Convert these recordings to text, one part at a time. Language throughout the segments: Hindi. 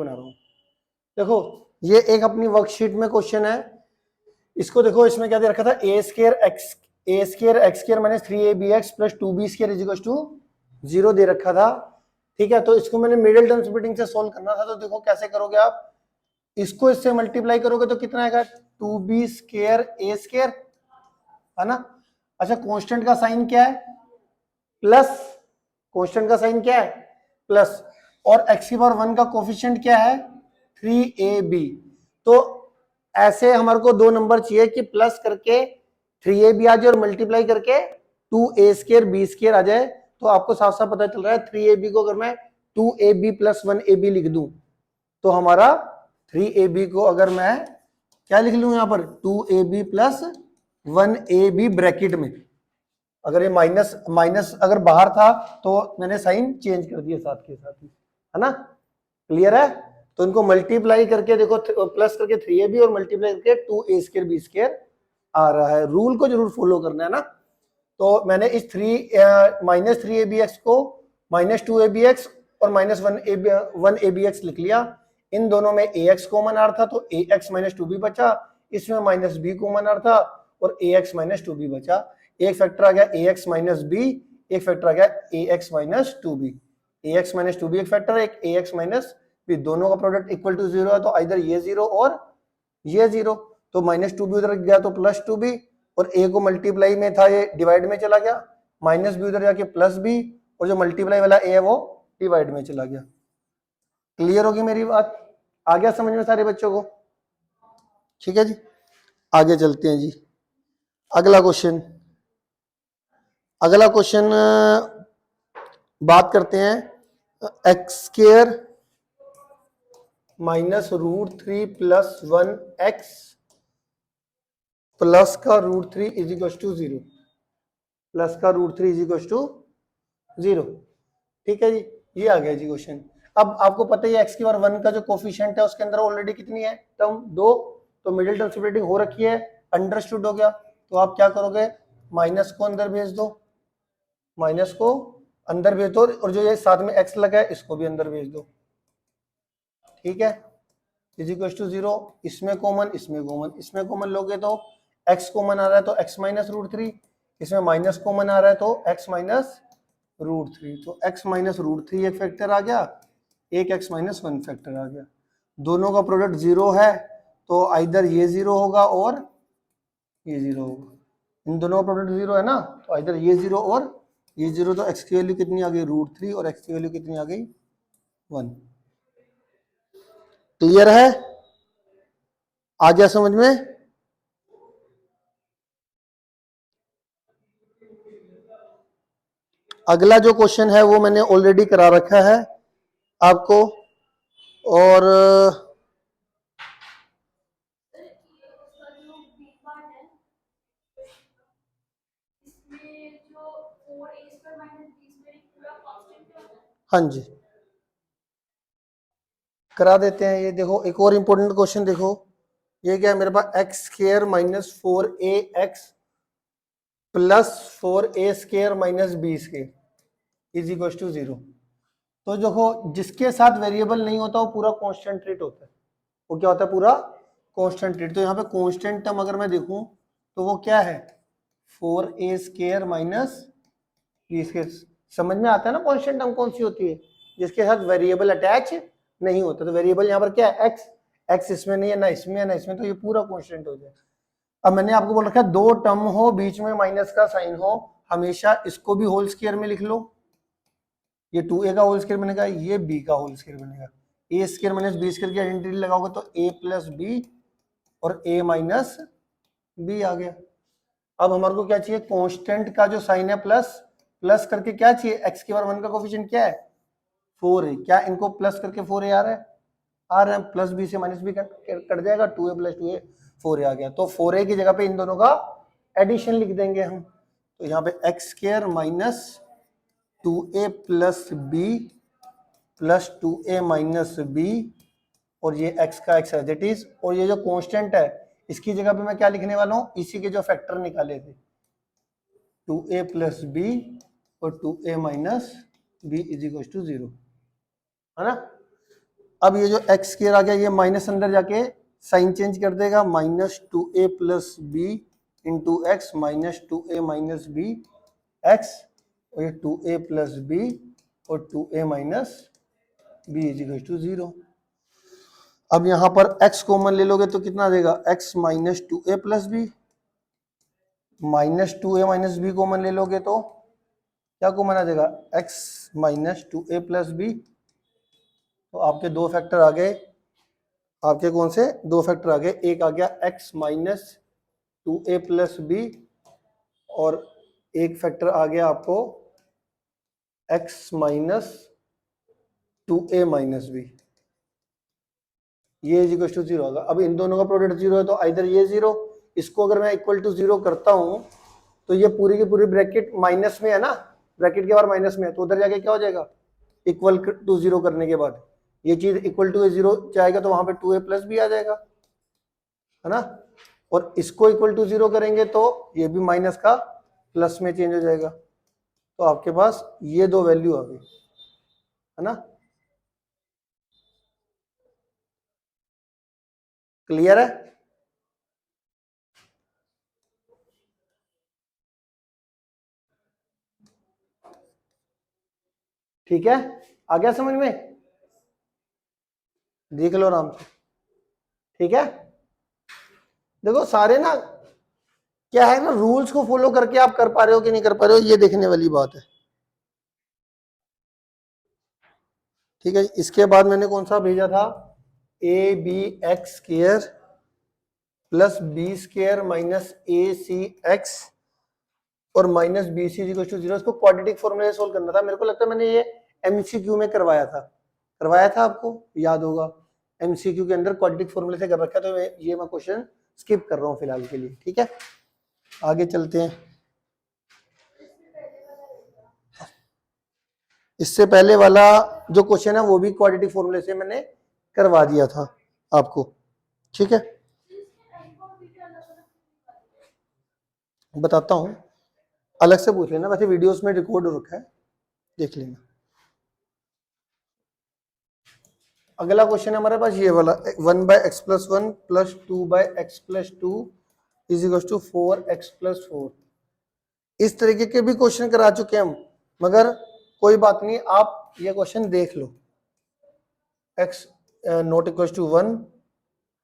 बना रहा हूं। देखो ये एक अपनी वर्कशीट में क्वेश्चन है, इसको देखो इसमें क्या दे रखा था, A square X square minus 3ab(x) plus 2b² is equal to 0 दे रखा था। ठीक है, तो इसको मैंने मिडिल टर्म स्प्लिटिंग से सोल्व करना था। तो देखो कैसे करोगे आप, इसको इससे मल्टीप्लाई करोगे तो कितना आएगा, 2b² a² है ना। अच्छा कांस्टेंट का साइन क्या है, प्लस, कांस्टेंट का साइन क्या है प्लस, और x⁴ का कोफिशिएंट क्या है 3ab। तो ऐसे हमारे को दो नंबर चाहिए कि प्लस करके 3ab आ जाए और मल्टीप्लाई करके 2a² b² आ जाए। तो आपको साफ साफ पता चल रहा है 3ab को अगर मैं 2ab + 1ab लिख दूं तो हमारा 3ab को अगर मैं क्या लिख लूं यहां पर 2ab + 1ab ब्रैकेट में, अगर ये माइनस माइनस अगर बाहर था तो मैंने साइन चेंज कर दिया साथ के साथ ही, है ना, क्लियर है। तो इनको मल्टीप्लाई करके देखो, प्लस करके 3ab और मल्टीप्लाई करके 2a² b² आ रहा है। रूल को जरूर फॉलो करना है ना। तो मैंने इस -3ab(x) को -2ab(x) और -1abx लिख लिया। इन दोनों में ax कॉमन आ रहा था तो ax - 2b बचा, इसमें -b कॉमन आ रहा था और ax - 2b बचा। एक फैक्टर आ गया ax - b, एक फैक्टर आ गया ax - 2b। ax - 2b एक फैक्टर है, एक ax - b, दोनों का प्रोडक्ट इक्वल टू 0 है तो इधर ये 0 और ये 0। तो -2b उधर गया तो +2b, और a को मल्टीप्लाई में था ये डिवाइड में चला गया, -b उधर जाके +b, और जो मल्टीप्लाई वाला a है वो डिवाइड में चला गया। क्लियर होगी मेरी बात, आ गया समझ में सारे बच्चों को। ठीक है जी, आगे चलते हैं जी। अगला क्वेश्चन बात करते हैं x² -√3 + 1x प्लस का √3 इज इक्वल टू 0, प्लस का √3 इज इक्वल टू 0। ठीक है जी, ये आ गया जी क्वेश्चन। अब आपको पता ही है x⁴ का जो कोफिशिएंट है उसके अंदर ऑलरेडी कितनी है टर्म 2, तो मिडिल टर्म सेपरेटिंग हो रखी है, अंडरस्टूड हो गया। तो आप क्या करोगे, माइनस को अंदर भेज दो, माइनस को अंदर भेज दो, और जो ये साथ में x लगा है इसको भी अंदर भेज दो। ठीक है, इज इक्वल टू 0, इसमें कॉमन इसमें कॉमन, इसमें कॉमन लोगे तो x कॉमन आ रहा है तो x - √3, इसमें माइनस कॉमन आ रहा है तो x - √3, तो x - √3 एक फैक्टर आ गया, एक x - 1 फैक्टर आ गया। दोनों का प्रोडक्ट 0 है तो इधर ये 0 होगा और ये 0 होगा। इन दोनों का प्रोडक्ट 0 है ना, तो इधर ये 0 और ये 0, तो x की वैल्यू कितनी आ गई √3 और x की वैल्यू कितनी आ गई 1। क्लियर है, आ गया समझ में। अगला जो क्वेश्चन है वो मैंने ऑलरेडी करा रखा है आपको, और हाँ जी करा देते हैं। ये देखो एक और इंपॉर्टेंट क्वेश्चन देखो, ये क्या है मेरे पास, x² - 4ax plus 4a² - b² is equal to 0। तो देखो जिसके साथ वेरिएबल नहीं होता वो पूरा कांस्टेंट रेट होता है, वो क्या होता है पूरा कांस्टेंट रेट। तो यहाँ पे कांस्टेंट टर्म अगर मैं देखूं तो वो क्या है 4a² - b²। समझ में आता है ना कांस्टेंट टर्म कौन सी होती है, जिसके साथ वेरिएबल अटैच नहीं होता। तो वेरिएबल यहाँ पर क्या है x, x इसमें नहीं है ना इसमें है ना इसमें, तो ये पूरा कांस्टेंट हो जाए। अब मैंने आपको बोल रखा है दो टर्म हो बीच में माइनस का साइन हो, हमेशा इसको भी होल स्क्वायर में लिख लो। ये 2a का होल स्क्वायर बनेगा, ये b का होल स्क्वायर बनेगा। a² - b² की आइडेंटिटी लगाओगे तो a + b और a - b आ गया। अब हमारे को क्या चाहिए, कांस्टेंट का जो साइन है प्लस, प्लस करके क्या चाहिए, x⁴ का कोफिशिएंट क्या है 4 है, क्या इनको प्लस करके 4a आ रहा है, आ रहा है, प्लस b से माइनस b कट जाएगा, 2a + 2a 4a आ गया। तो 4a की जगह पे इन दोनों का एडिशन लिख देंगे हम। तो यहाँ पे x² - 2a + b plus 2a - b, और ये x का x एज इट इज, और ये जो कांस्टेंट है इसकी जगह पे मैं क्या लिखने वाला हूँ, इसी के जो फैक्टर निकाले थे 2a + b और 2a - b is equal to 0, है ना। अब ये जो एक्स स्क्वायर आ गया ये माइनस अंदर जाके साइन चेंज कर देगा, minus 2a plus b into x minus 2a minus b x, और ये 2a प्लस बी और 2a minus b is equal to 0। अब यहां पर x कॉमन ले लोगे तो कितना आ जाएगा, x minus 2a plus b, minus 2a minus b common ले लोगे तो क्या कॉमन आ जाएगा, x minus 2a plus B. तो आपके दो फैक्टर आ गए, आपके कौन से दो फैक्टर आ गए, एक आ गया x minus 2a plus b और एक फैक्टर आ गया आपको x minus 2a minus b, ये इज इक्वल टू 0 होगा। अब इन दोनों का प्रोडक्ट 0 है तो इधर ये 0, इसको अगर मैं इक्वल टू 0 करता हूं तो ये पूरी की पूरी ब्रैकेट माइनस में है ना, ब्रैकेट के बाहर माइनस में है, तो उधर जाके क्या हो जाएगा, इक्वल टू 0 करने के बाद ये चीज इक्वल टू 0 जाएगा तो वहां पे 2a प्लस भी आ जाएगा, है ना। और इसको इक्वल टू 0 करेंगे तो ये भी माइनस का प्लस में चेंज हो जाएगा, तो आपके पास ये दो वैल्यू आ गई, है ना। क्लियर है? ठीक है, आ गया समझ में, देख लो आराम से। ठीक है, देखो सारे ना क्या है ना, रूल्स को फॉलो करके आप कर पा रहे हो कि नहीं कर पा रहे हो, ये देखने वाली बात है। ठीक है, इसके बाद मैंने कौन सा भेजा था, A B X square plus B square minus A C X और minus B C equal to 0। इसको क्वाड्रेटिक फॉर्मूला से सोल्व करना था। मेरे को लगता है मैंने ये एमसीक्यू में करवाया था आपको याद होगा, एमसीक्यू के अंदर क्वाड्रेटिक फॉर्मूले से कर रखा है, तो मैं क्वेश्चन स्किप कर रहा हूँ फिलहाल के लिए। ठीक है, आगे चलते हैं। इससे पहले वाला जो क्वेश्चन है वो भी क्वाड्रेटिक फॉर्मूले से मैंने करवा दिया था आपको। ठीक है, बताता हूं, अलग से पूछ लेना, वैसे वीडियोस में रिकॉर्ड हो रखा है, देख लेना। अगला क्वेश्चन है हमारे पास ये वाला, 1 by x plus 1 plus 2 by x plus 2 is equal to 4x plus 4। इस तरीके के भी क्वेश्चन करा चुके हैं हम, मगर कोई बात नहीं, आप ये क्वेश्चन देख लो। x नॉट इक्वल टू 1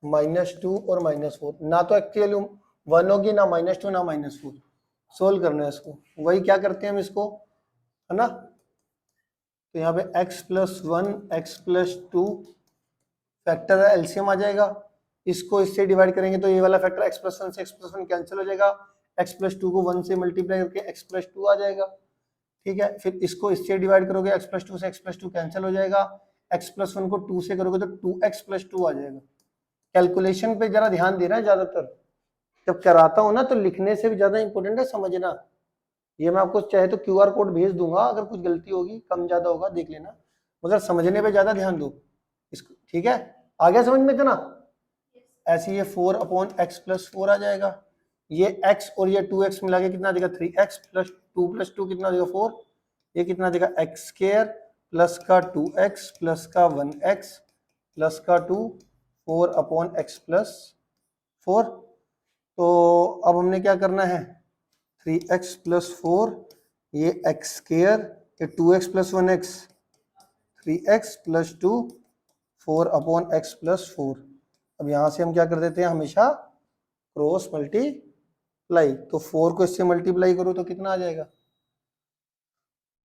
-2 और -4, ना तो एक्चुअली 1 होगी ना -2 ना -4, सोल्व करना है इसको। वही क्या करते हैं हम इसको, है ना। तो यहाँ पे x plus 1 x plus 2 factor है, एलसीएम आ जाएगा, इसको इससे डिवाइड करेंगे तो ये वाला फैक्टर x प्लस 1 से x प्लस 1 कैंसिल हो जाएगा, x प्लस 2 को 1 से मल्टीप्लाई करके x प्लस 2 आ जाएगा। ठीक है, फिर इसको इससे डिवाइड करोगे x प्लस 2 से x प्लस 2 कैंसिल हो जाएगा, x प्लस 1 को 2 से करोगे तो 2x प्लस 2 आ जाएगा। कैलकुलेशन पे जरा ध्यान देना, ज्यादातर जब कराता हूं ना तो लिखने से भी ज्यादा इंपॉर्टेंट है समझना। ये मैं आपको चाहे तो QR कोड भेज दूंगा, अगर कुछ गलती होगी कम ज्यादा होगा देख लेना, मगर समझने पे ज्यादा ध्यान दो इसको। ठीक है, आ गया समझ में इतना। ऐसे ये 4/x प्लस 4 आ जाएगा, ये x और ये 2x मिला के कितना देगा 3x प्लस 2 प्लस 2 कितना देगा 4, ये कितना देगा x स्क्वायर प्लस का 2x प्लस का 1x प्लस का 2 4/x प्लस 4। तो अब हमने क्या करना है, 3x प्लस 4, ये x स्क्वायर, ये 2x plus 1x, 3x plus 2 4/x plus 4। अब यहां से हम क्या कर देते हैं, हमेशा क्रॉस मल्टीप्लाई, तो 4 को इससे मल्टीप्लाई करो तो कितना आ जाएगा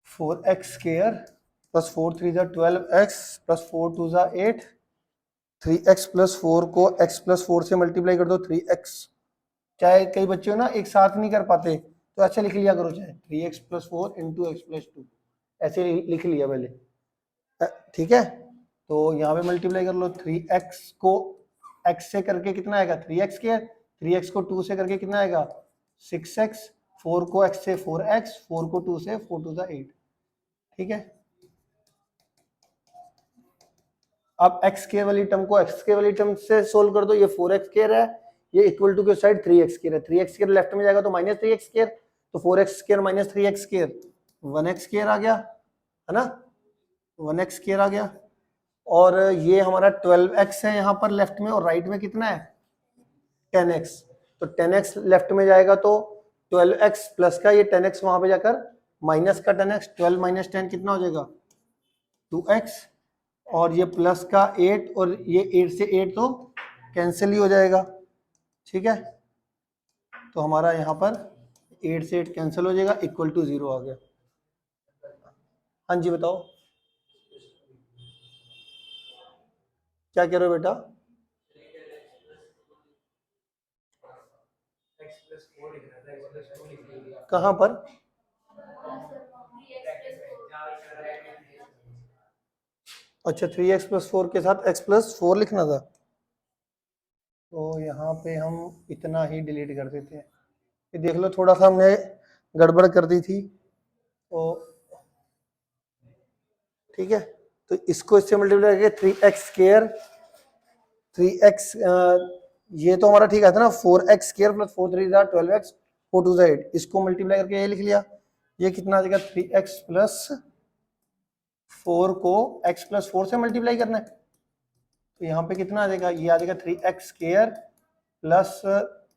4x स्क्वायर प्लस 4 3 जा 12x प्लस 4 2 जा 8, 3x प्लस 4 को x प्लस 4 से मल्टीप्लाई कर दो 3x। चाहे कई बच्चे हो ना एक साथ नहीं कर पाते तो ऐसे लिख लिया करो, चाहे 3x plus 4 into x plus 2 ऐसे लिख लिया पहले। ठीक है, तो यहाँ पे मल्टीप्लाई कर लो, 3x को x से करके कितना आएगा 3x के, 3x को 2 से करके कितना आएगा 6x, 4 को x से 4x, 4 को 2 से 4 2 8। ठीक है, अब x के वाली टर्म को x के वाली टर्म से सोल्व कर दो, ये 4x स्क्वायर है, ये इक्वल टू के साइड 3x स्क्वायर है, 3x स्क्वायर लेफ्ट में जाएगा तो -3x स्क्वायर, तो 4x square minus 3x square 1x square आ गया, है ना, 1x स्क्वायर आ गया। और ये हमारा 12x है यहाँ पर लेफ्ट में, और राइट में कितना है 10x। तो 10x लेफ्ट में जाएगा तो 12x प्लस का ये 10x वहां पे जाकर माइनस का 10x, 12 माइनस 10 कितना हो जाएगा 2x, और ये प्लस का 8, और ये 8 से 8 तो कैंसिल ही हो जाएगा। ठीक है, तो हमारा यहाँ पर 8 से 8 कैंसिल हो जाएगा, इक्वल टू 0 आ गया। हाँ जी बताओ क्या कह रहे हो बेटा? कहाँ पर? अच्छा 3x प्लस 4 के साथ x प्लस 4 लिखना था, तो यहाँ पे हम इतना ही डिलीट कर देते हैं। ये देख लो थोड़ा सा हमने गड़बड़ कर दी थी, तो ठीक है, तो इसको इससे मल्टीप्लाई करके 3x स्क्वायर 3x, ये तो हमारा ठीक है था ना, 4x स्क्वायर प्लस 4 3 12x 4 2 8, इसको मल्टीप्लाई करके ये लिख लिया। ये कितना आ जाएगा 3x प्लस 4 को x प्लस 4 से मल्टीप्लाई करना है, तो यहाँ पे कितना आ जाएगा, ये आ जाएगा 3x square plus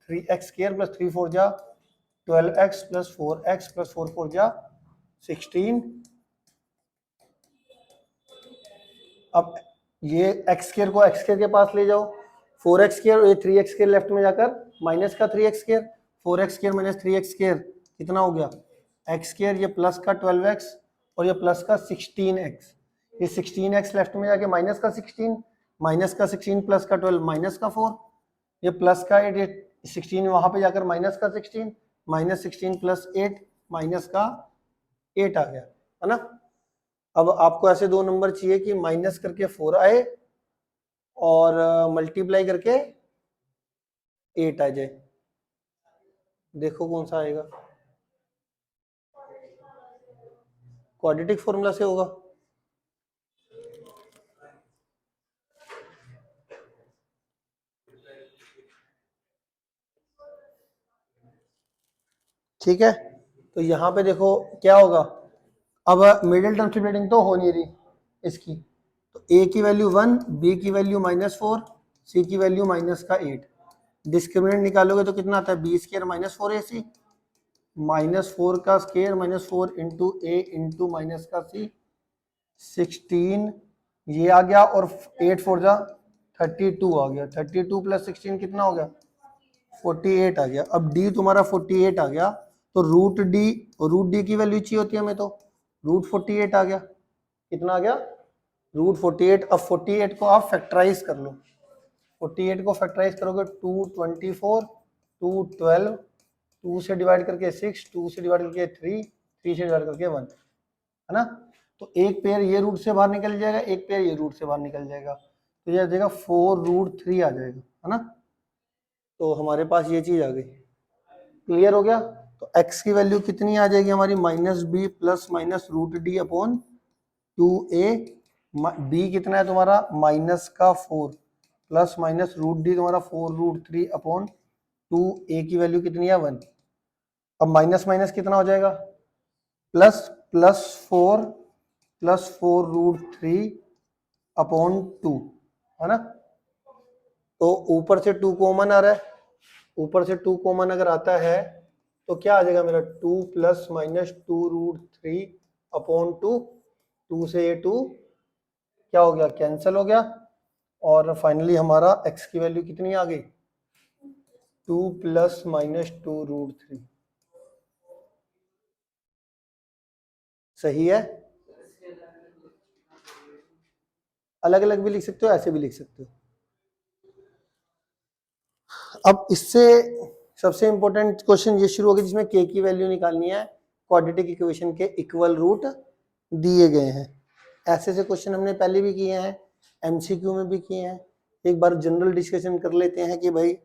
3x square plus 3 4 जा 12x प्लस 4x प्लस 4 4 जा 16। अब ये x स्क्वायर को x स्क्वायर के पास ले जाओ, 4x स्क्वायर, ये 3x स्क्वायर लेफ्ट में जाकर माइनस का 3x square, 4x square minus 3x square कितना हो गया x स्क्वायर, ये प्लस का 12x और ये प्लस का 16x, ये 16x लेफ्ट में जाके माइनस का 16, माइनस का 16 प्लस का 12 माइनस का 4, ये प्लस का 8, ये 16 वहां पे जाकर माइनस का 16, माइनस 16 प्लस 8 माइनस का 8 आ गया, है ना। अब आपको ऐसे दो नंबर चाहिए कि माइनस करके 4 आए और मल्टीप्लाई करके 8 आ जाए, देखो कौन सा आएगा। क्वाड्रेटिक फॉर्मूला से होगा, ठीक है। तो यहाँ पे देखो क्या होगा, अब मिडिल टर्म स्प्लिटिंग तो हो नहीं रही इसकी, तो a की वैल्यू 1, b की वैल्यू -4, c की वैल्यू -8, डिस्क्रिमिनेंट निकालोगे तो कितना आता है b स्क्वायर माइनस 4ac, -4 का square -4 into a into minus का c, 16 ये आ गया, और 8 4 जा 32 आ गया, 32 प्लस 16 कितना हो गया 48 आ गया। अब d तुम्हारा 48 आ गया, तो रूट डी की वैल्यू चाहिए होती है हमें, तो रूट 48 आ गया, कितना आ गया रूट 48। अब 48 को आप फैक्टराइज कर लो, 48 को फैक्टराइज करोगे 224, 212, 2 से डिवाइड करके 6, 2 से डिवाइड करके 3, 3 से डिवाइड करके 1, है ना। तो एक पेयर ये रूट से बाहर निकल जाएगा, एक पेयर ये रूट से बाहर निकल जाएगा, तो ये आ जाएगा 4√3 आ जाएगा, है ना। तो हमारे पास ये चीज आ गई, क्लियर हो गया। तो x की वैल्यू कितनी आ जाएगी हमारी -b plus minus root d upon 2a, b कितना है तुम्हारा माइनस का 4 प्लस माइनस रूट डी तुम्हारा 4√3 अपॉन 2a की वैल्यू कितनी है 1। अब माइनस माइनस कितना हो जाएगा प्लस, प्लस 4 प्लस 4√3 अपॉन 2, है ना। तो ऊपर से 2 कॉमन आ रहा है, ऊपर से 2 कॉमन अगर आता है तो क्या आ जाएगा मेरा 2 प्लस माइनस 2√3 अपॉन 2, 2 से ये 2 क्या हो गया कैंसिल हो गया, और फाइनली हमारा x की वैल्यू कितनी आ गई 2 प्लस माइनस 2√3, सही है। अलग अलग भी लिख सकते हो, ऐसे भी लिख सकते हो। अब इससे सबसे इंपॉर्टेंट क्वेश्चन ये शुरू हो गया जिसमें k की वैल्यू निकालनी है, क्वाड्रेटिक इक्वेशन के इक्वल रूट दिए गए हैं। ऐसे से क्वेश्चन हमने पहले भी किए हैं, एमसीक्यू में भी किए हैं। एक बार जनरल डिस्कशन कर लेते हैं कि भाई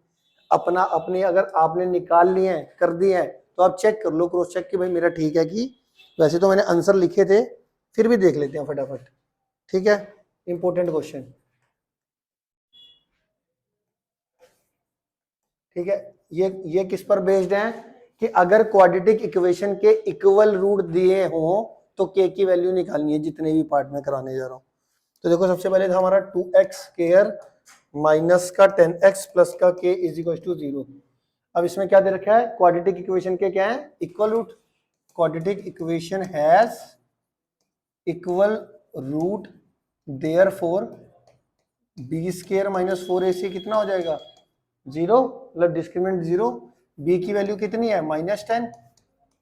अपना अपने अगर आपने निकाल लिए हैं कर दिए हैं तो आप चेक कर लो, क्रॉस चेक कि भाई मेरा ठीक है कि, वैसे तो मैंने आंसर लिखे थे फिर भी देख लेते हैं फटाफट, ठीक है। इंपॉर्टेंट क्वेश्चन, ठीक है। ये किस पर बेस्ड है कि अगर क्वाड्रेटिक इक्वेशन के इक्वल रूट दिए हों तो के की वैल्यू निकालनी है, जितने भी पार्ट में कराने जा रहा हूं। तो देखो सबसे पहले था हमारा 2x स्क्वायर माइनस का 10x प्लस का k इज इक्वल टू 0। अब इसमें क्या दे रखा है, क्वाड्रेटिक इक्वेशन के क्या है, equal root. Quadratic equation has equal root, therefore b square minus 4ac कितना हो जाएगा, 0, मतलब डिस्क्रिमिनेंट 0। b की वैल्यू कितनी है, -10,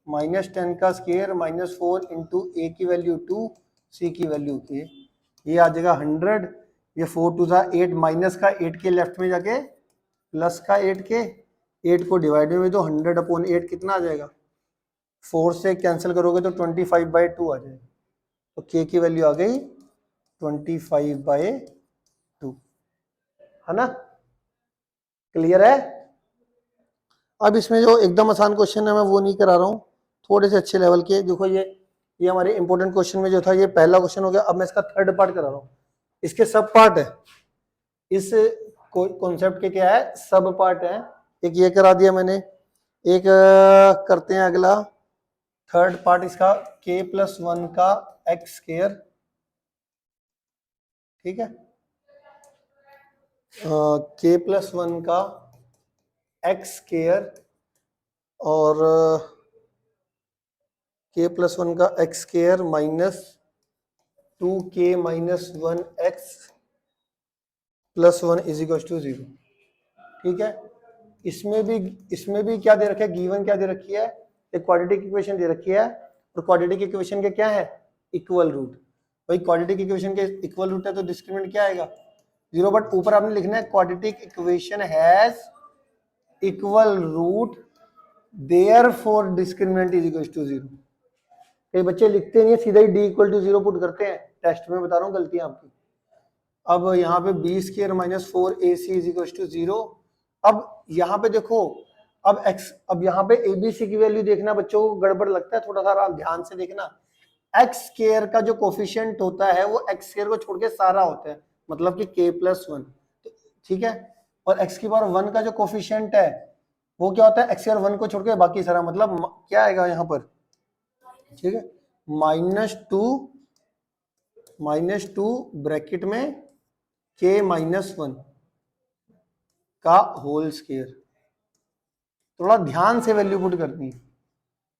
-10 का स्क्वायर -4 इंटू ए की वैल्यू 2, सी की वैल्यू k, ये आ जाएगा 100। ये 4 टू ज़ा 8, माइनस का 8 के लेफ्ट में जाके प्लस का 8 के, 8 को डिवाइड में दो, 100/8 कितना आ जाएगा, 4 से कैंसिल करोगे तो 25/2 आ जाएगा। तो k की वैल्यू आ गई 25/2, है ना, क्लियर है। अब इसमें जो एकदम आसान क्वेश्चन है मैं वो नहीं करा रहा हूँ, थोड़े से अच्छे लेवल के। देखो ये हमारे इंपॉर्टेंट क्वेश्चन में जो था ये पहला क्वेश्चन हो गया। अब मैं इसका थर्ड पार्ट करा रहा हूँ, इसके सब पार्ट है, इस कॉन्सेप्ट के क्या है, सब पार्ट है। एक ये करा दिया मैंने, एक करते हैं अगला थर्ड पार्ट इसका, k+1 का x स्क्वायर, ठीक है, k+1 का x स्क्वायर और k+1 का x square minus 2k minus 1x plus 1 is equal to 0, ठीक है। इसमें भी क्या दे रखा है, गिवन क्या दे रखी है, एक क्वाड्रेटिक इक्वेशन दे रखी है, और क्वाड्रेटिक इक्वेशन के क्या है, इक्वल रूट। भाई क्वाड्रेटिक इक्वेशन के इक्वल रूट है तो डिस्क्रिमिनेंट क्या आएगा, 0। बट ऊपर आपने लिखना है quadratic equation has equal root, therefore discriminant is equal to 0। कई बच्चे लिखते नहीं है, सीधा ही d = 0 पुट करते हैं, टेस्ट में बता रहा हूँ गलतियां आपकी। अब यहाँ पे b square minus 4ac is equal to 0। अब यहाँ पे देखो, अब यहाँ पे abc की वैल्यू देखना बच्चों को गड़बड़ लगता है, थोड़ा सा आप ध्यान से देखना। x स्क्वायर का जो कोफिशिएंट होता है वो x स्क्वायर को छोड़ के सारा होता है, मतलब कि k+1, ठीक है। और x की पावर 1 का जो कोफिशिएंट है वो क्या होता है, x स्क्वायर 1 को छोड़ के बाकी सारा, मतलब क्या आएगा यहाँ पर, ठीक है, -2 ब्रैकेट में k-1 का होल स्क्वायर। थोड़ा ध्यान से वैल्यू पुट करनी है।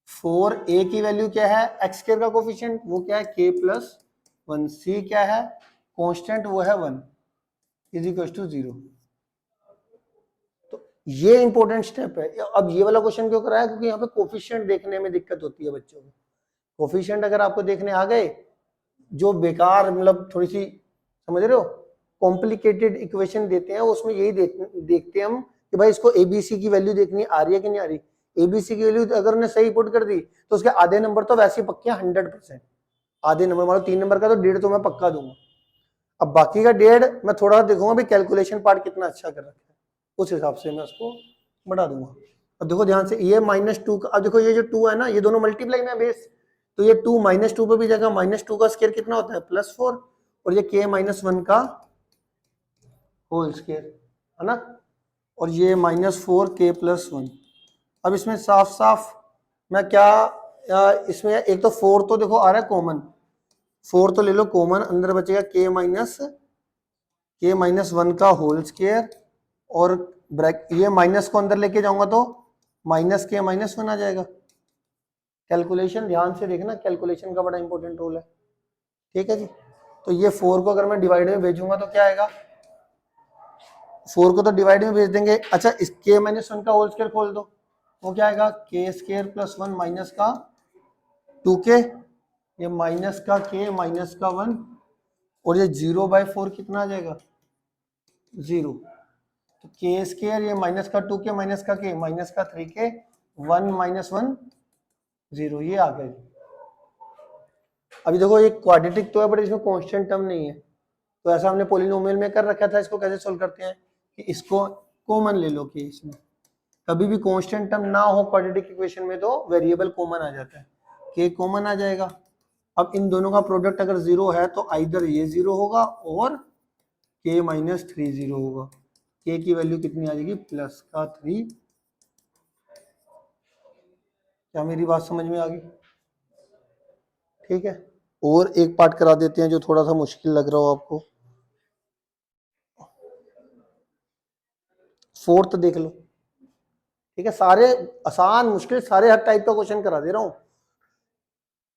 4a की वैल्यू क्या है, x स्क्वायर का कोफिशिएंट वो क्या है, k+1, c क्या है, कांस्टेंट वो है 1 इज इक्वल टू 0। तो ये इंपॉर्टेंट स्टेप है। अब ये वाला क्वेश्चन क्यों कराया, क्योंकि यहाँ पे कोफिशिएंट देखने में दिक्कत होती है बच्चों को। कोफिशिएंट अगर आपको देखने आ गए, जो बेकार, मतलब थोड़ी सी, समझ रहे हो, कॉम्प्लिकेटेड इक्वेशन देते हैं उसमें यही देखते हैं हम कि भाई इसको एबीसी की वैल्यू देखनी आ रही है कि नहीं आ रही। एबीसी की वैल्यू अगर उन्हें सही पुट कर दी तो उसके आधे नंबर तो वैसे ही पक्के 100%। आधे नंबर मानो 3 नंबर का तो 1.5 तो मैं पक्का दूंगा। अब बाकी का 1.5 मैं थोड़ा देखूंगा भाई कैलकुलेशन पार्ट कितना अच्छा कर रखा है, उस हिसाब से मैं उसको बढ़ा दूंगा। अब देखो ध्यान से, ये -2 का, अब देखो ये जो 2 है ना, ये दोनों मल्टीप्लाई में बेस, तो ये 2 -2 पे भी जाएगा, -2 का स्क्वायर कितना होता है, +4, और ये k-1 का होल स्क्वायर, है ना, और ये -4k+1। अब इसमें साफ साफ मैं क्या, इसमें एक तो 4 तो देखो आ रहा है कॉमन, 4 तो ले लो कॉमन, अंदर बचेगा k-1 का होल स्क्वायर, और ब्रैक ये माइनस को अंदर लेके जाऊंगा तो -k-1 आ जाएगा। कैलकुलेशन ध्यान से देखना, कैलकुलेशन का बड़ा इंपॉर्टेंट रोल है, ठीक है जी। तो ये 4 को अगर मैं डिवाइड में भेजूंगा तो क्या आएगा, 4 को तो डिवाइड में भेज देंगे। अच्छा, इस k-1 का होल स्क्वायर खोल दो, वो क्या आएगा, k² + 1 माइनस का 2k, ये माइनस का k माइनस का 1, और ये 0/4 कितना आ जाएगा, 0। तो k², ये माइनस का 2k माइनस का k माइनस का 3k, 1 - 1 0, ये आ गया। अभी देखो ये क्वाड्रेटिक तो है बट इसमें कांस्टेंट टर्म नहीं है, तो ऐसा हमने पॉलिनोमियल में कर रखा था। इसको कैसे सोल्व करते हैं कि इसको कॉमन ले लो, कि इसमें कभी भी कांस्टेंट टर्म ना हो क्वाड्रेटिक इक्वेशन में तो वेरिएबल कॉमन आ जाता है, k कॉमन आ जाएगा। अब इन दोनों का प्रोडक्ट अगर 0 है तो आइदर ये 0 होगा और k-3 0 होगा। k की वैल्यू कितनी आ जाएगी, +3। क्या मेरी बात समझ में आ गई, ठीक है। और एक पार्ट करा देते हैं जो थोड़ा सा मुश्किल लग रहा हो आपको। फोर्थ देख लो, ठीक है। सारे आसान मुश्किल सारे हर टाइप का क्वेश्चन करा दे रहा हूं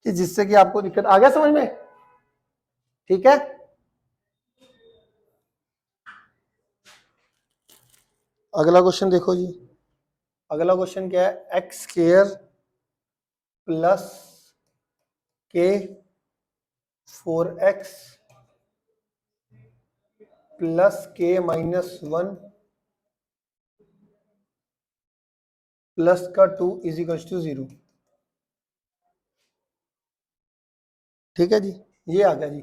कि जिससे कि आपको दिक्कत आ गया समझ में, ठीक है। अगला क्वेश्चन देखो जी, अगला क्वेश्चन क्या है, एक्स स्क्वायर प्लस के 4x प्लस के -1 प्लस का 2 इज इक्वल टू 0, ठीक है जी। ये आ गया जी।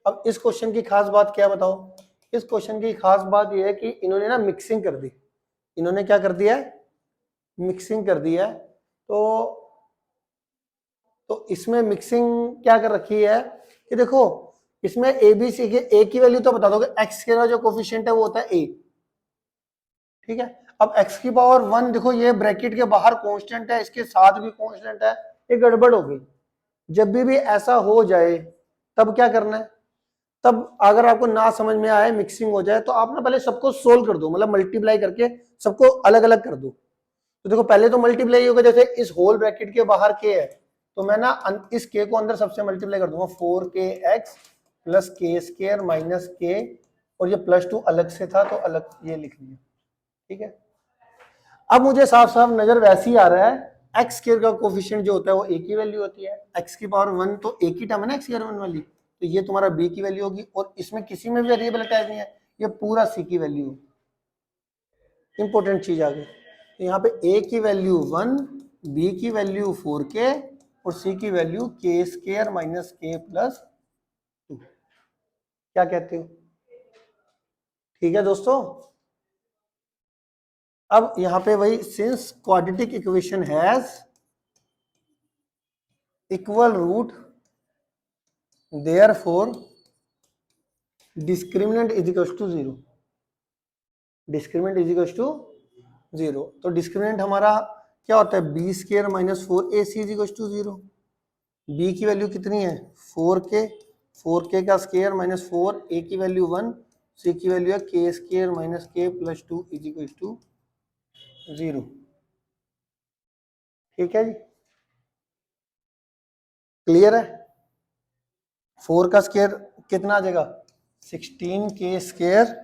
अब इस क्वेश्चन की खास बात क्या बताओ, इस क्वेश्चन की खास बात ये है कि इन्होंने ना मिक्सिंग कर दी, इन्होंने क्या कर दिया है, मिक्सिंग कर दिया है। तो इसमें मिक्सिंग क्या कर रखी है कि देखो इसमें ए बी सी के ए की वैल्यू तो बता दोगे, एक्स के जो कोफिशिएंट है वो होता है ए, ठीक है। अब x की पावर 1 देखो ये ब्रैकेट के बाहर कांस्टेंट है, इसके साथ भी कांस्टेंट है, ये गड़बड़ हो गई। जब भी ऐसा हो जाए तब क्या करना है, तब अगर आपको ना समझ में आए मिक्सिंग हो जाए तो आप ना पहले सबको सोल्व कर दो, मतलब मल्टीप्लाई करके सबको अलग अलग कर दो। तो देखो पहले तो मल्टीप्लाई होगा, जैसे इस होल ब्रैकेट के बाहर के है तो मैं ना इस के को अंदर सबसे मल्टीप्लाई कर दूंगा, 4kx प्लस के स्क्वायर माइनस के, और ये +2 अलग से था तो अलग ये लिख लिया, ठीक है। अब मुझे साफ साफ नजर वैसे ही आ रहा है एक्स स्क्वायर का कोफिशिएंट जो होता है वो ए की वैल्यू होती है, एक्स की पावर 1 तो एक ही टर्म है ना एक्स स्क्वायर 1 वाली, तो ये तुम्हारा बी की वैल्यू होगी, और इसमें किसी में भी वेरिएबल अटैच नहीं है, ये पूरा सी की वैल्यू। इंपॉर्टेंट चीज आ गई, तो यहाँ पे ए की वैल्यू 1, बी की वैल्यू 4k और सी की वैल्यू के स्क्वायर माइनस के प्लस 2। क्या कहते हो, ठीक है दोस्तों। अब यहाँ पे वही, since quadratic equation has equal root therefore discriminant is equal to 0, discriminant is equal to 0, तो डिस्क्रिमिनेंट हमारा क्या होता है, b square minus 4ac is equal to 0। B की वैल्यू कितनी है 4k, 4k का स्क्वायर माइनस 4, ए की वैल्यू 1, सी की वैल्यू है के स्क्वायर माइनस के प्लस 2 इज इक्वल टू 0, ठीक है जी। क्लियर है, 4 का स्क्वायर कितना आ जाएगा 16k स्क्वायर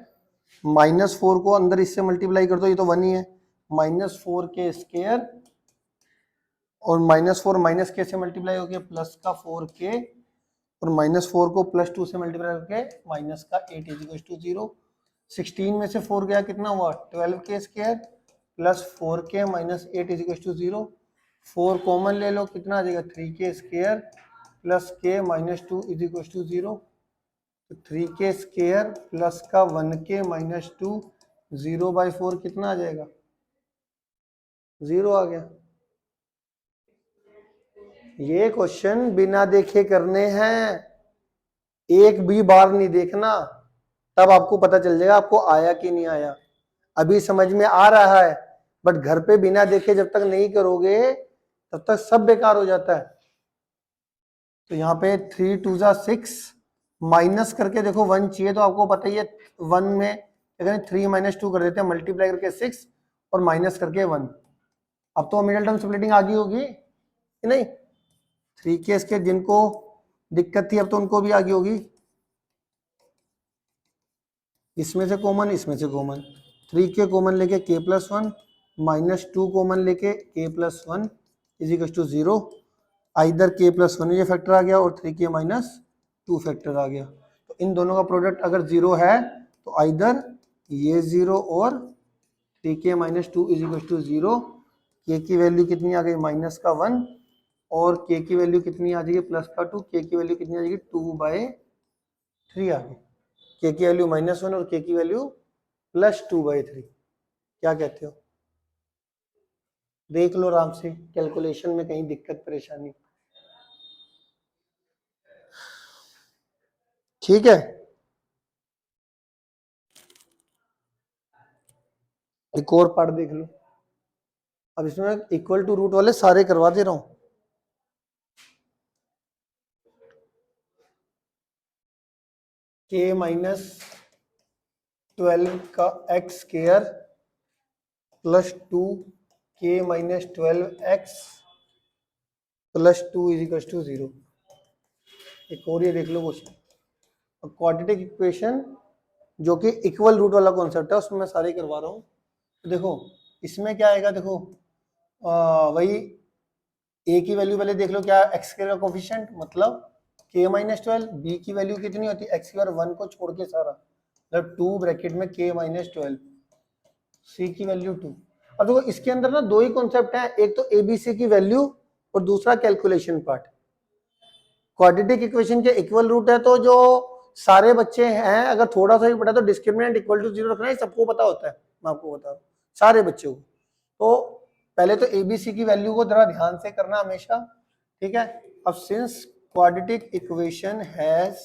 माइनस 4 को अंदर इससे मल्टीप्लाई कर दो, ये तो 1 ही है, -4k स्क्वायर और -4 माइनस के से मल्टीप्लाई होके प्लस का 4k और -4 को +2 से मल्टीप्लाई करके माइनस का 8 इज इक्वल टू 0। 16 में से 4 गया कितना हुआ 12k square plus 4k minus 8 is equal to 0। 4 common ले लो कितना आ जाएगा 3k square plus k minus 2 is equal to 0। तो 3k स्क्वायर प्लस का 1k माइनस 2 0/4 कितना आ जाएगा 0 आ गया। ये क्वेश्चन बिना देखे करने हैं, एक भी बार नहीं देखना, तब आपको पता चल जाएगा आपको आया कि नहीं आया। अभी समझ में आ रहा है बट घर पे बिना देखे जब तक नहीं करोगे तब तक सब बेकार हो जाता है। तो यहाँ पे 3 2 6 माइनस करके देखो 1 चाहिए तो आपको पता ही है 1 में अगर 3 - 2 कर देते हैं मल्टीप्लाई करके 6 और माइनस करके 1। अब तो मिडिल टर्म स्प्लिटिंग आ गई होगी कि नहीं, 3k के जिनको दिक्कत थी अब तो उनको भी आ गई होगी, इसमें से कॉमन इसमें से कॉमन, 3k कॉमन लेके k प्लस 1 -2 कॉमन लेके k plus 1 is equal to 0। Either k plus 1 ये फैक्टर आ गया और 3k माइनस 2 फैक्टर आ गया। तो इन दोनों का प्रोडक्ट अगर 0 है तो आइदर ये 0 और 3k minus 2 is equal to 0। k की वैल्यू कितनी आ गई माइनस का 1 और k की वैल्यू कितनी आ जाएगी प्लस का 2, k की वैल्यू कितनी आ जाएगी 2/3 आ गई। k की वैल्यू -1 और k की वैल्यू +2/3। क्या कहते हो, देख लो आराम से कैलकुलेशन में कहीं दिक्कत परेशानी, ठीक है। एक और पार्ट देख लो, अब इसमें इक्वल टू रूट वाले सारे करवा दे रहा हूं। k माइनस 12 का x square plus 2k minus 12x plus 2 is equal to 0। एक और ये देख लो क्वेश्चन, क्वाड्रेटिक इक्वेशन जो कि इक्वल रूट वाला कॉन्सेप्ट है, उसमें मैं सारे करवा रहा हूँ। तो देखो इसमें क्या आएगा, देखो वही a की वैल्यू पहले देख लो, क्या x का कोफिशिएंट मतलब k माइनस 12, b की वैल्यू कितनी होती है x की, और 1 को छोड़ के सारा, मतलब 2 ब्रैकेट में k माइनस 12, c की वैल्यू 2। अब देखो इसके अंदर ना दो ही कॉन्सेप्ट है, एक तो abc की वैल्यू और दूसरा कैलकुलेशन पार्ट। क्वाड्रेटिक इक्वेशन के इक्वल रूट है, तो जो सारे बच्चे हैं अगर थोड़ा सा भी पढ़ा तो डिस्क्रिमिनेंट इक्वल टू 0 रखना है, सबको पता होता है, मैं आपको बता रहा हूँ सारे बच्चों को। तो पहले तो एबीसी की वैल्यू को जरा ध्यान से करना हमेशा, ठीक है। अब since quadratic equation has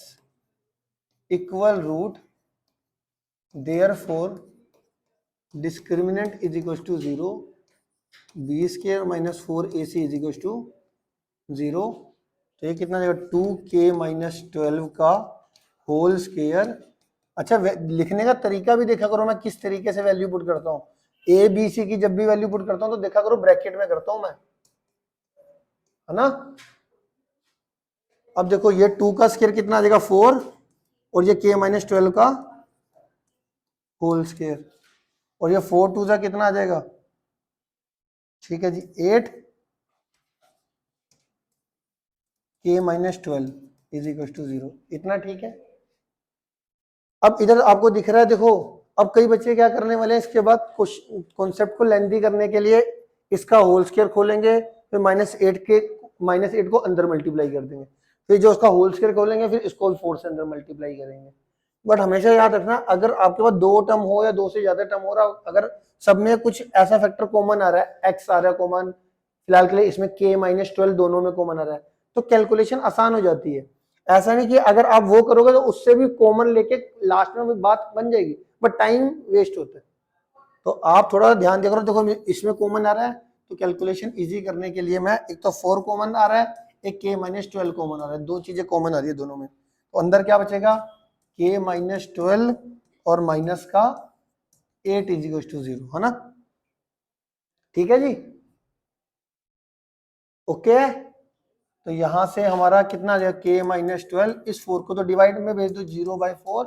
equal root, therefore discriminant is equal to 0, b square minus 4ac is equal to 0। तो ये कितना देगा 2k माइनस 12 का होल स्क्वायर। अच्छा लिखने का तरीका भी देखा करो, मैं किस तरीके से वैल्यू पुट करता हूँ। ए बी सी की जब भी वैल्यू पुट करता हूँ तो देखा करो ब्रैकेट में करता हूं मैं, है ना। अब देखो ये 2 का स्क्वायर कितना आ जाएगा 4, और ये k माइनस 12 का होल स्क्वायर, और ये 4 2 का कितना आ जाएगा, ठीक है जी 8 k minus 12 is equal to 0। इतना ठीक है। अब इधर आपको दिख रहा है, देखो अब कई बच्चे क्या करने वाले हैं, इसके बाद कॉन्सेप्ट को लेंथी करने के लिए इसका होल स्क्वायर खोलेंगे, फिर -8 को अंदर मल्टीप्लाई कर देंगे, फिर जो उसका होल स्क्वायर खोलेंगे फिर इसको 4 से अंदर मल्टीप्लाई करेंगे। बट हमेशा याद रखना, अगर आपके पास 2 टर्म हो या 2 से ज्यादा टर्म हो रहा, अगर सब में कुछ ऐसा फैक्टर कॉमन आ रहा है, एक्स आ रहा है कॉमन, फिलहाल के लिए इसमें k माइनस 12 दोनों में कॉमन आ रहा है, तो कैलकुलेशन आसान हो जाती है। ऐसा नहीं कि अगर आप वो करोगे तो उससे भी कॉमन लेके लास्ट में भी बात बन जाएगी, बट टाइम वेस्ट होता है। तो आप थोड़ा ध्यान देकर देखो, इसमें कॉमन आ रहा है तो कैलकुलेशन इजी करने के लिए मैं, एक तो 4 कॉमन आ रहा है, एक k माइनस 12 कॉमन आ रहा है, दो चीजें कॉमन आ रही है दोनों में, तो अंदर क्या बचेगा k माइनस 12 और माइनस का 8 इज इक्वल टू 0, है ना। ठीक है जी, ओके। तो यहां से हमारा कितना आ जाएगा k माइनस 12, इस 4 को तो डिवाइड में भेज दो, 0/4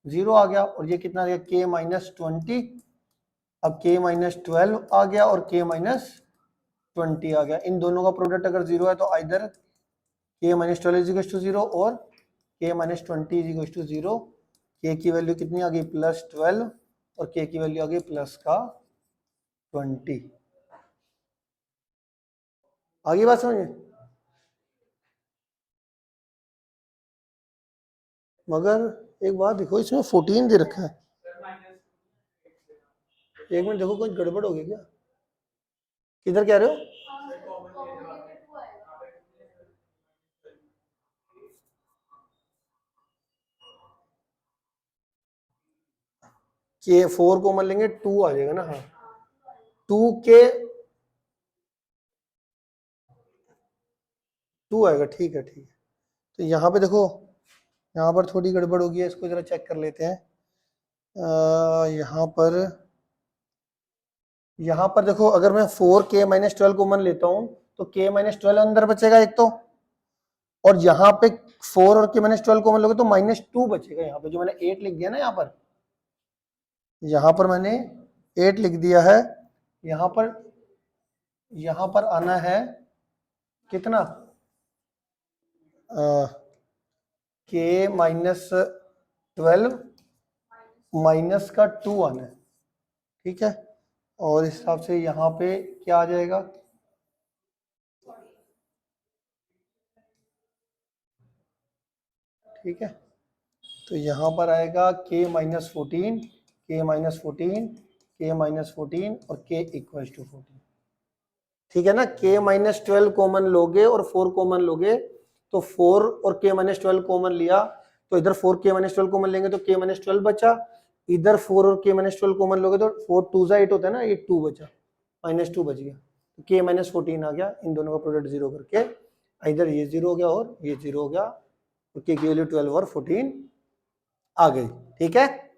0 आ गया, और ये कितना आ गया k माइनस 20, अब k माइनस 12 आ गया और k माइनस 20 आ गया। इन दोनों का प्रोडक्ट अगर 0 है तो इधर k minus 12 is equal to 0 और k minus 20 is equal to 0। k की वैल्यू कितनी आ गई +12 और k की वैल्यू आ गई प्लस का 20। आगे बात समझ में, मगर एक बात देखो इसमें 14 दे रखा है, एक मिनट देखो कुछ गड़बड़ हो गई क्या, किधर कह रहे हो। के 4 कॉमन लेंगे 2 आ जाएगा ना, हाँ 2 आएगा, ठीक है ठीक है। तो यहाँ पे देखो, यहाँ पर थोड़ी गड़बड़ होगी है, इसको जरा चेक कर लेते हैं। यहाँ पर देखो अगर मैं 4k माइनस 12 कॉमन लेता हूँ तो k माइनस 12 अंदर बचेगा एक तो, और यहाँ पे 4 और k माइनस 12 कॉमन लोगे तो -2 बचेगा। यहाँ पे जो मैंने 8 लिख दिया ना, यहाँ पर मैंने 8 लिख दिया है, यहाँ पर आना है कितना k माइनस 12 माइनस का 2 आना है, ठीक है। और इस हिसाब से यहाँ पे क्या आ जाएगा, ठीक है। तो यहाँ पर आएगा k minus 14, k minus 14, k minus 14 और k इक्वल टू 14, ठीक है ना। k माइनस 12 कॉमन लोगे और 4 कॉमन लोगे, तो 4 और k माइनस 12 कॉमन लिया तो इधर 4k माइनस 12 कॉमन लेंगे तो k माइनस 12 बचा, इधर 4 और k माइनस 12 कॉमन लोगे तो 4 2 8 होता है ना, ये 2 बचा, -2 बच गया, तो k माइनस 14 आ गया। इन दोनों का प्रोडक्ट 0 करके इधर ये 0 हो गया और ये 0 हो गया, तो k की वैल्यू 12 और 14 आ गई। ठीक है।